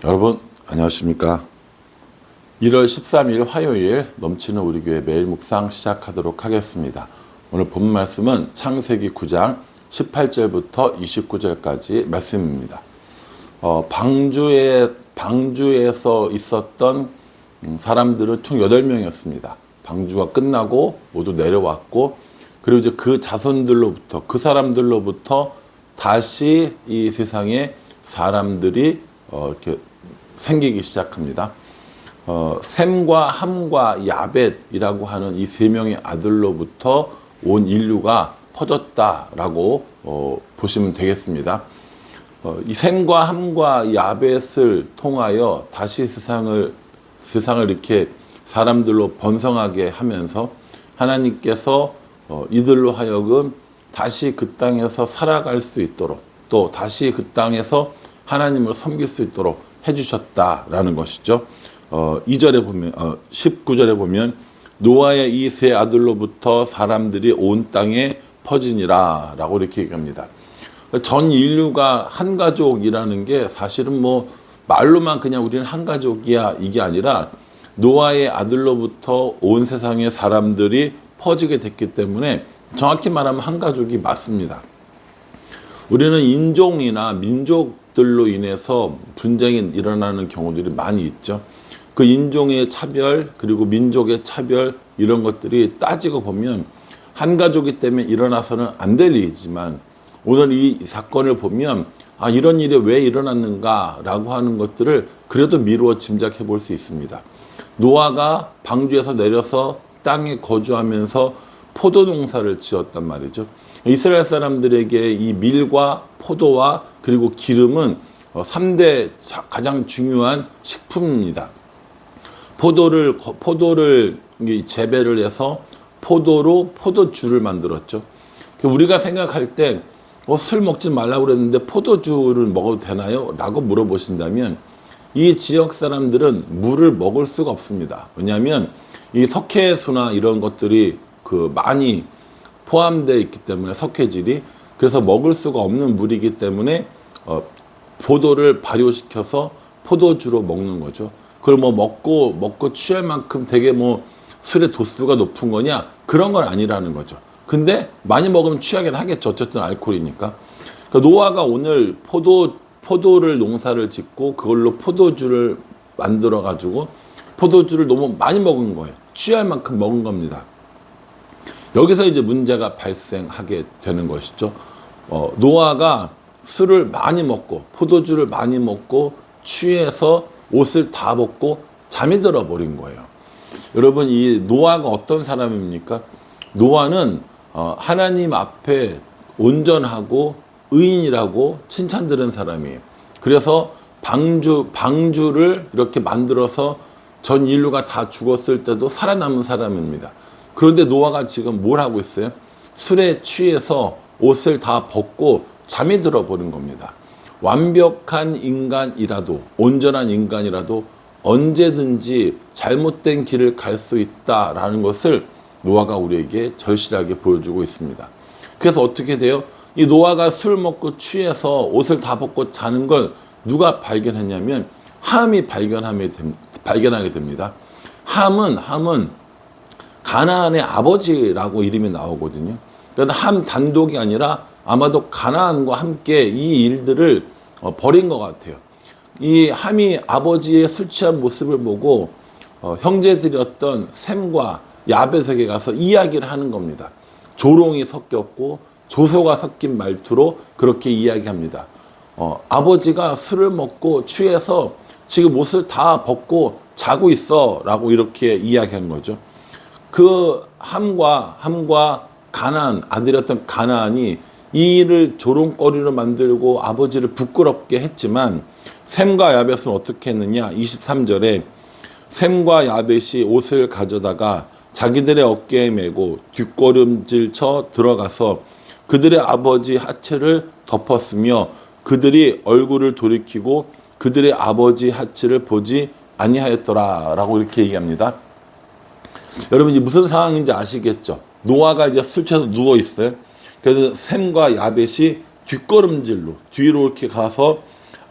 여러분 안녕하십니까. 1월 13일 화요일 넘치는 우리 교회 매일 묵상 시작하도록 하겠습니다. 오늘 본 말씀은 창세기 9장 18절부터 29절까지 말씀입니다. 방주에서 있었던 사람들은 총 8명이었습니다. 방주가 끝나고 모두 내려왔고, 그리고 이제 그 자손들로부터, 그 사람들로부터 다시 이 세상에 사람들이 이렇게 생기기 시작합니다. 셈과 함과 야벳이라고 하는 이 세 명의 아들로부터 온 인류가 퍼졌다라고 보시면 되겠습니다. 이 셈과 함과 야벳을 통하여 다시 세상을 이렇게 사람들로 번성하게 하면서 하나님께서 이들로 하여금 다시 그 땅에서 살아갈 수 있도록, 또 다시 그 땅에서 하나님을 섬길 수 있도록 해주셨다라는 것이죠. 2절에 보면, 19절에 보면 노아의 이 세 아들로부터 사람들이 온 땅에 퍼지니라 라고 이렇게 얘기합니다. 전 인류가 한 가족이라는 게 사실은 뭐 말로만 그냥 우리는 한 가족이야 이게 아니라 노아의 아들로부터 온 세상의 사람들이 퍼지게 됐기 때문에 정확히 말하면 한 가족이 맞습니다. 우리는 인종이나 민족들로 인해서 분쟁이 일어나는 경우들이 많이 있죠. 그 인종의 차별 그리고 민족의 차별 이런 것들이 따지고 보면 한 가족이 때문에 일어나서는 안 될 일이지만 오늘 이 사건을 보면 이런 일이 왜 일어났는가라고 하는 것들을 그래도 미루어 짐작해 볼 수 있습니다. 노아가 방주에서 내려서 땅에 거주하면서 포도 농사를 지었단 말이죠. 이스라엘 사람들에게 이 밀과 포도와 그리고 기름은 3대 가장 중요한 식품입니다. 포도를 재배를 해서 포도로 포도주를 만들었죠. 우리가 생각할 때 술 먹지 말라고 그랬는데 포도주를 먹어도 되나요? 라고 물어보신다면 이 지역 사람들은 물을 먹을 수가 없습니다. 왜냐하면 이 석회수나 이런 것들이 많이 포함되어 있기 때문에 석회질이, 그래서 먹을 수가 없는 물이기 때문에 포도를 발효시켜서 포도주로 먹는 거죠. 그걸 먹고 취할 만큼 되게 술의 도수가 높은 거냐? 그런 건 아니라는 거죠. 근데 많이 먹으면 취하긴 하겠죠. 어쨌든 알코올이니까. 그러니까 노아가 오늘 포도를 농사를 짓고 그걸로 포도주를 만들어 가지고 포도주를 너무 많이 먹은 거예요. 취할 만큼 먹은 겁니다. 여기서 이제 문제가 발생하게 되는 것이죠. 노아가 술을 많이 먹고 포도주를 많이 먹고 취해서 옷을 다 벗고 잠이 들어 버린 거예요. 여러분, 이 노아가 어떤 사람입니까? 노아는 하나님 앞에 온전하고 의인이라고 칭찬들은 사람이에요. 그래서 방주를 이렇게 만들어서 전 인류가 다 죽었을 때도 살아남은 사람입니다. 그런데 노아가 지금 뭘 하고 있어요? 술에 취해서 옷을 다 벗고 잠이 들어버린 겁니다. 완벽한 인간이라도, 온전한 인간이라도 언제든지 잘못된 길을 갈 수 있다라는 것을 노아가 우리에게 절실하게 보여주고 있습니다. 그래서 어떻게 돼요? 이 노아가 술 먹고 취해서 옷을 다 벗고 자는 걸 누가 발견했냐면 함이 발견하게 됩니다. 함은 가나안의 아버지라고 이름이 나오거든요. 그러니까 함 단독이 아니라 아마도 가나안과 함께 이 일들을 벌인 것 같아요. 이 함이 아버지의 술 취한 모습을 보고 형제들이었던 셈과 야벳에게 가서 이야기를 하는 겁니다. 조롱이 섞였고 조소가 섞인 말투로 그렇게 이야기합니다. 아버지가 술을 먹고 취해서 지금 옷을 다 벗고 자고 있어 라고 이렇게 이야기한 거죠. 그 함과 가나안, 아들이었던 가나안이 이 일을 조롱거리로 만들고 아버지를 부끄럽게 했지만 셈과 야벳은 어떻게 했느냐? 23절에 셈과 야벳이 옷을 가져다가 자기들의 어깨에 메고 뒷걸음질 쳐 들어가서 그들의 아버지 하체를 덮었으며 그들이 얼굴을 돌이키고 그들의 아버지 하체를 보지 아니하였더라 라고 이렇게 얘기합니다. 여러분, 이제 무슨 상황인지 아시겠죠? 노아가 이제 술 취해서 누워 있어요. 그래서 셈과 야벳이 뒷걸음질로 뒤로 이렇게 가서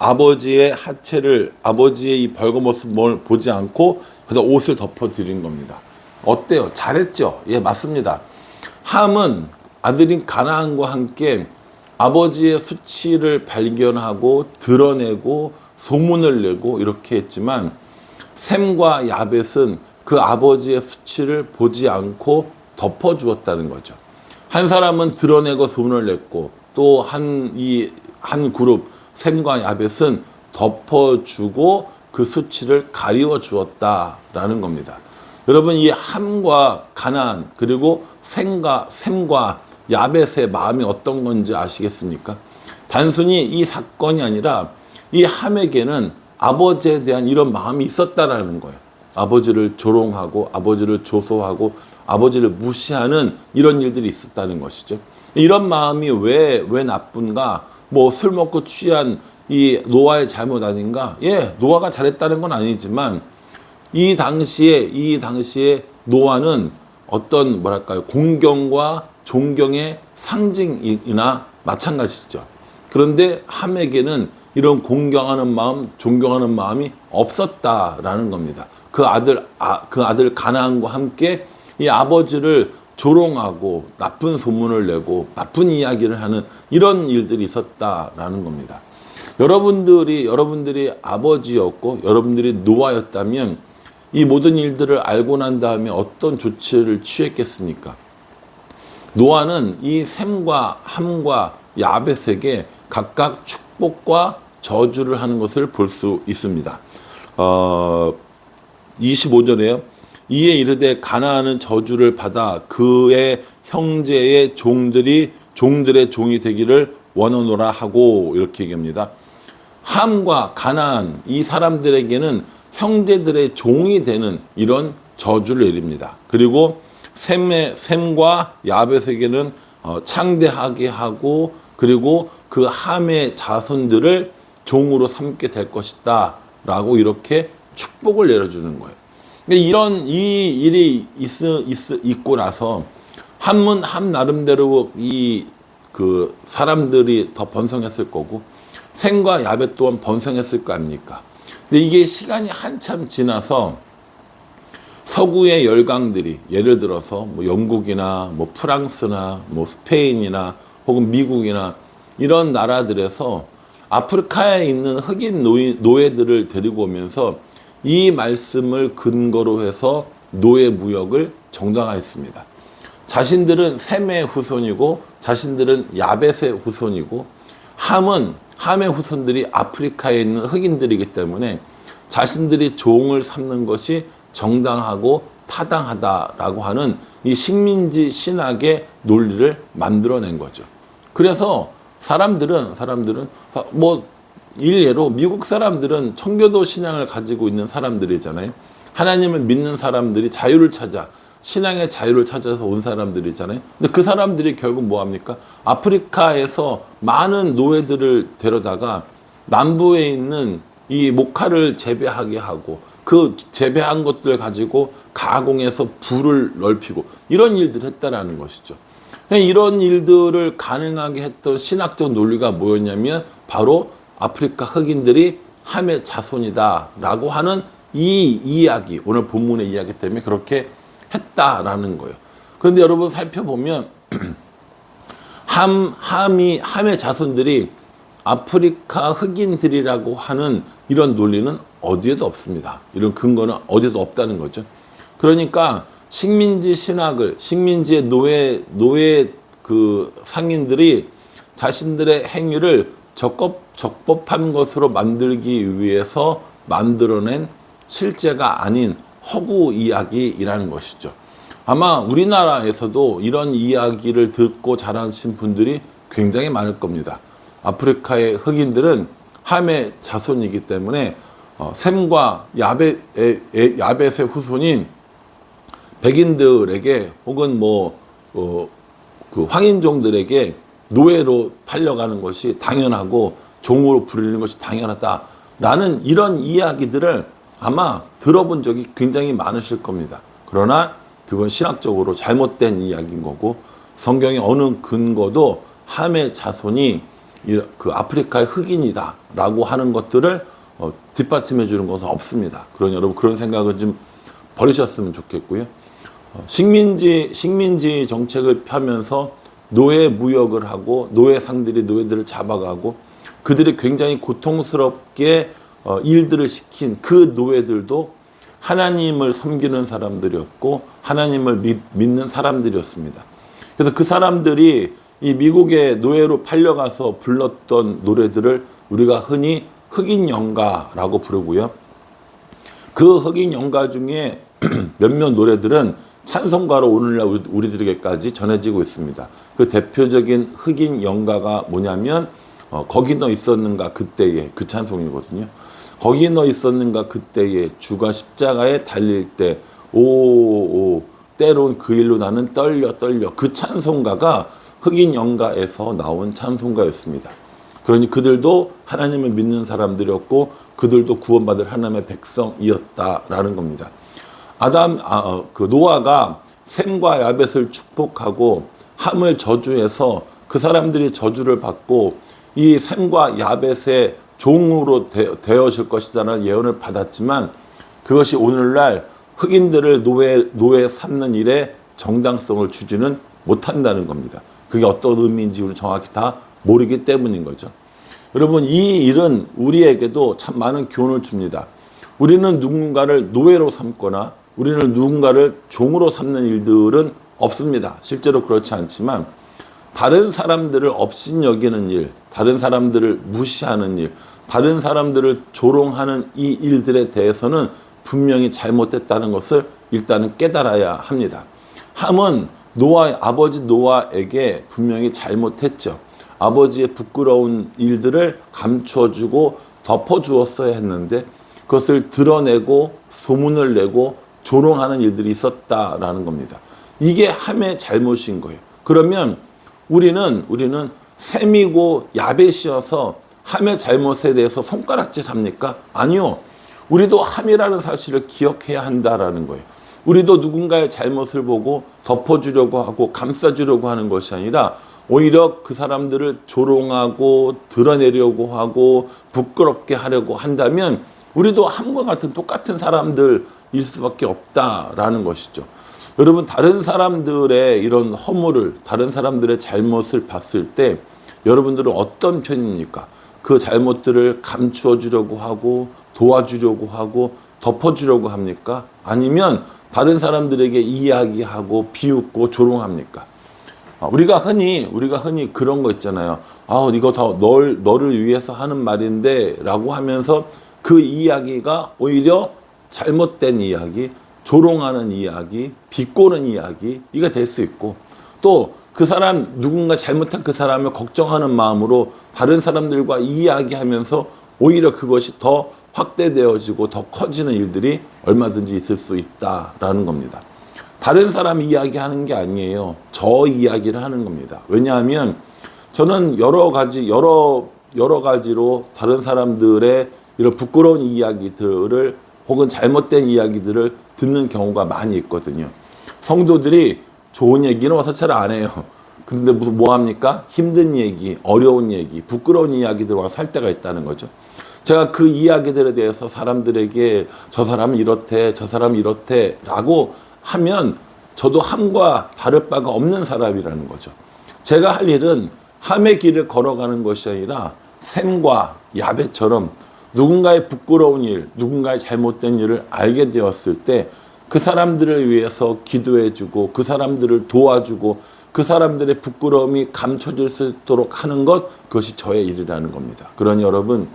아버지의 하체를, 아버지의 이 벌거벗음을 보지 않고 그래서 옷을 덮어드린 겁니다. 어때요? 잘했죠? 예, 맞습니다. 함은 아들인 가나안과 함께 아버지의 수치를 발견하고 드러내고 소문을 내고 이렇게 했지만, 셈과 야벳은 그 아버지의 수치를 보지 않고 덮어주었다는 거죠. 한 사람은 드러내고 소문을 냈고, 또 한 그룹 셈과 야벳은 덮어주고 그 수치를 가리워 주었다라는 겁니다. 여러분, 이 함과 가나안 그리고 셈과 야벳의 마음이 어떤 건지 아시겠습니까? 단순히 이 사건이 아니라 이 함에게는 아버지에 대한 이런 마음이 있었다라는 거예요. 아버지를 조롱하고 아버지를 조소하고 아버지를 무시하는 이런 일들이 있었다는 것이죠. 이런 마음이 왜 나쁜가? 뭐 술 먹고 취한 이 노아의 잘못 아닌가? 예, 노아가 잘했다는 건 아니지만 이 당시에 노아는 어떤 뭐랄까요? 공경과 존경의 상징이나 마찬가지죠. 그런데 함에게는 이런 공경하는 마음, 존경하는 마음이 없었다라는 겁니다. 그 아들 가나안과 함께 이 아버지를 조롱하고 나쁜 소문을 내고 나쁜 이야기를 하는 이런 일들이 있었다라는 겁니다. 여러분들이 아버지였고 여러분들이 노아였다면 이 모든 일들을 알고 난 다음에 어떤 조치를 취했겠습니까? 노아는 이 셈과 함과 야벳에게 각각 축복과 저주를 하는 것을 볼 수 있습니다. 25절에요. 이에 이르되 가나안은 저주를 받아 그의 형제의 종들의 종이 되기를 원하노라 하고, 이렇게 얘기합니다. 함과 가나안 이 사람들에게는 형제들의 종이 되는 이런 저주를 내립니다. 그리고 셈과 야벳에게는 창대하게 하고, 그리고 그 함의 자손들을 종으로 삼게 될 것이다 라고 이렇게 축복을 내려주는 거예요. 이 일이 있고 나서 함은 함 나름대로 그 사람들이 더 번성했을 거고, 셈과 야벳 또한 번성했을 거 아닙니까? 근데 이게 시간이 한참 지나서 서구의 열강들이, 예를 들어서 뭐 영국이나 뭐 프랑스나 뭐 스페인이나 혹은 미국이나 이런 나라들에서 아프리카에 있는 흑인 노예들을 데리고 오면서 이 말씀을 근거로 해서 노예 무역을 정당화했습니다. 자신들은 셈의 후손이고 자신들은 야벳의 후손이고, 함의 후손들이 아프리카에 있는 흑인들이기 때문에 자신들이 종을 삼는 것이 정당하고 타당하다라고 하는 이 식민지 신학의 논리를 만들어낸 거죠. 그래서 사람들은 뭐 일례로 미국 사람들은 청교도 신앙을 가지고 있는 사람들이잖아요. 하나님을 믿는 사람들이 자유를 찾아, 신앙의 자유를 찾아서 온 사람들이잖아요. 근데 그 사람들이 결국 뭐 합니까? 아프리카에서 많은 노예들을 데려다가 남부에 있는 이 목화를 재배하게 하고, 그 재배한 것들 가지고 가공해서 부를 넓히고 이런 일들을 했다라는 것이죠. 이런 일들을 가능하게 했던 신학적 논리가 뭐였냐면 바로 아프리카 흑인들이 함의 자손이다라고 하는 이 이야기, 오늘 본문의 이야기 때문에 그렇게 했다라는 거예요. 그런데 여러분 살펴보면 함의 자손들이 아프리카 흑인들이라고 하는 이런 논리는 어디에도 없습니다. 이런 근거는 어디에도 없다는 거죠. 그러니까 식민지의 노예 그 상인들이 자신들의 행위를 적법한 것으로 만들기 위해서 만들어낸 실제가 아닌 허구 이야기이라는 것이죠. 아마 우리나라에서도 이런 이야기를 듣고 자라신 분들이 굉장히 많을 겁니다. 아프리카의 흑인들은 함의 자손이기 때문에 셈과 야벳의 후손인 백인들에게 혹은 그 황인종들에게 노예로 팔려가는 것이 당연하고 종으로 부리는 것이 당연하다라는 이런 이야기들을 아마 들어본 적이 굉장히 많으실 겁니다. 그러나 그건 신학적으로 잘못된 이야기인 거고, 성경의 어느 근거도 함의 자손이 그 아프리카의 흑인이다라고 하는 것들을 뒷받침해 주는 것은 없습니다. 그러니 여러분 그런 생각을 좀 버리셨으면 좋겠고요. 식민지 정책을 펴면서 노예 무역을 하고 노예상들이 노예들을 잡아가고 그들이 굉장히 고통스럽게 일들을 시킨 그 노예들도 하나님을 섬기는 사람들이었고 하나님을 믿는 사람들이었습니다. 그래서 그 사람들이 이 미국의 노예로 팔려가서 불렀던 노래들을 우리가 흔히 흑인 연가라고 부르고요. 그 흑인 연가 중에 몇몇 노래들은 찬송가로 오늘날 우리들에게까지 전해지고 있습니다. 그 대표적인 흑인 연가가 뭐냐면 거기 너 있었는가 그때에 그 찬송이거든요. 거기 너 있었는가 그때에 주가 십자가에 달릴 때 오오오 때론 그 일로 나는 떨려 그 찬송가가 흑인 연가에서 나온 찬송가였습니다. 그러니 그들도 하나님을 믿는 사람들이었고 그들도 구원받을 하나님의 백성이었다라는 겁니다. 그 노아가 셈과 야벳을 축복하고 함을 저주해서 그 사람들이 저주를 받고 이 셈과 야벳의 종으로 되어질 것이라는 예언을 받았지만 그것이 오늘날 흑인들을 노예 삼는 일에 정당성을 주지는 못한다는 겁니다. 그게 어떤 의미인지 우리 정확히 다 모르기 때문인 거죠. 여러분 이 일은 우리에게도 참 많은 교훈을 줍니다. 우리는 누군가를 노예로 삼거나 우리는 누군가를 종으로 삼는 일들은 없습니다. 실제로 그렇지 않지만 다른 사람들을 업신여기는 일, 다른 사람들을 무시하는 일, 다른 사람들을 조롱하는 이 일들에 대해서는 분명히 잘못됐다는 것을 일단은 깨달아야 합니다. 함은 아버지 노아에게 분명히 잘못했죠. 아버지의 부끄러운 일들을 감추어주고 덮어주었어야 했는데 그것을 드러내고 소문을 내고 조롱하는 일들이 있었다라는 겁니다. 이게 함의 잘못인 거예요. 그러면 우리는 셈이고 야벳이어서 함의 잘못에 대해서 손가락질합니까? 아니요. 우리도 함이라는 사실을 기억해야 한다라는 거예요. 우리도 누군가의 잘못을 보고 덮어주려고 하고 감싸주려고 하는 것이 아니라 오히려 그 사람들을 조롱하고 드러내려고 하고 부끄럽게 하려고 한다면 우리도 함과 같은 똑같은 사람들일 수밖에 없다라는 것이죠. 여러분 다른 사람들의 이런 허물을 다른 사람들의 잘못을 봤을 때 여러분들은 어떤 편입니까? 그 잘못들을 감추어 주려고 하고 도와주려고 하고 덮어주려고 합니까? 아니면 다른 사람들에게 이야기하고 비웃고 조롱합니까? 우리가 흔히 그런 거 있잖아요. 이거 다 너를 위해서 하는 말인데 라고 하면서 그 이야기가 오히려 잘못된 이야기, 조롱하는 이야기, 비꼬는 이야기, 이가 될 수 있고 또 그 사람 누군가 잘못한 그 사람을 걱정하는 마음으로 다른 사람들과 이야기하면서 오히려 그것이 더 확대되어지고 더 커지는 일들이 얼마든지 있을 수 있다라는 겁니다. 다른 사람 이야기하는 게 아니에요. 저 이야기를 하는 겁니다. 왜냐하면 저는 여러 가지로 다른 사람들의 이런 부끄러운 이야기들을 혹은 잘못된 이야기들을 듣는 경우가 많이 있거든요. 성도들이 좋은 얘기는 와서 잘 안 해요. 근데 뭐 합니까? 힘든 얘기, 어려운 얘기, 부끄러운 이야기들 와서 할 때가 있다는 거죠. 제가 그 이야기들에 대해서 사람들에게 저 사람은 이렇대, 저 사람은 이렇대 라고 하면 저도 함과 다를 바가 없는 사람이라는 거죠. 제가 할 일은 함의 길을 걸어가는 것이 아니라 셈과 야벳처럼 누군가의 부끄러운 일, 누군가의 잘못된 일을 알게 되었을 때 그 사람들을 위해서 기도해주고 그 사람들을 도와주고 그 사람들의 부끄러움이 감춰질 수 있도록 하는 것, 그것이 저의 일이라는 겁니다. 그러니 여러분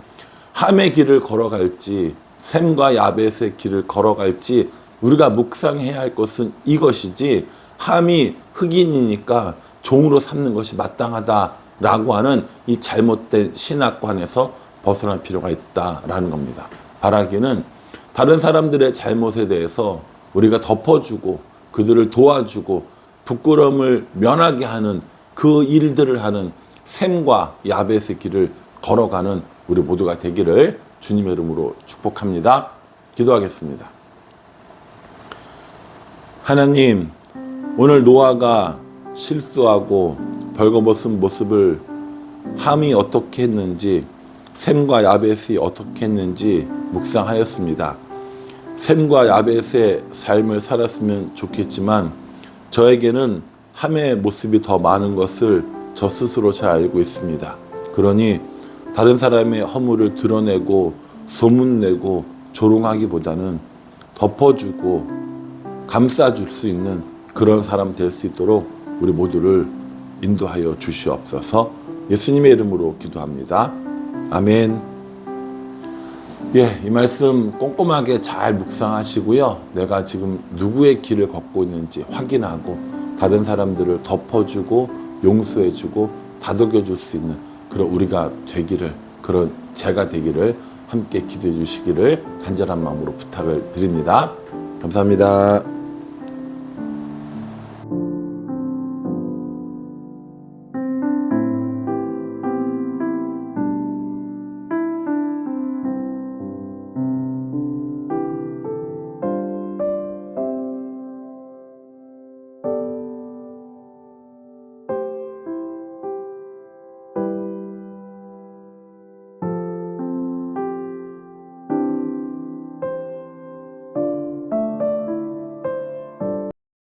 함의 길을 걸어갈지 셈과 야벳의 길을 걸어갈지 우리가 묵상해야 할 것은 이것이지 함이 흑인이니까 종으로 삼는 것이 마땅하다라고 하는 이 잘못된 신학관에서 벗어날 필요가 있다라는 겁니다. 바라기는 다른 사람들의 잘못에 대해서 우리가 덮어주고 그들을 도와주고 부끄러움을 면하게 하는 그 일들을 하는 셈과 야벳의 길을 걸어가는 우리 모두가 되기를 주님의 이름으로 축복합니다. 기도하겠습니다. 하나님, 오늘 노아가 실수하고 벌거벗은 모습을 함이 어떻게 했는지, 셈과 야벳이 어떻게 했는지 묵상하였습니다. 셈과 야벳의 삶을 살았으면 좋겠지만 저에게는 함의 모습이 더 많은 것을 저 스스로 잘 알고 있습니다. 그러니 다른 사람의 허물을 드러내고 소문내고 조롱하기보다는 덮어주고 감싸줄 수 있는 그런 사람 될 수 있도록 우리 모두를 인도하여 주시옵소서. 예수님의 이름으로 기도합니다. 아멘. 예, 이 말씀 꼼꼼하게 잘 묵상하시고요. 내가 지금 누구의 길을 걷고 있는지 확인하고 다른 사람들을 덮어주고 용서해주고 다독여줄 수 있는 그런 우리가 되기를, 그런 제가 되기를 함께 기도해 주시기를 간절한 마음으로 부탁을 드립니다. 감사합니다.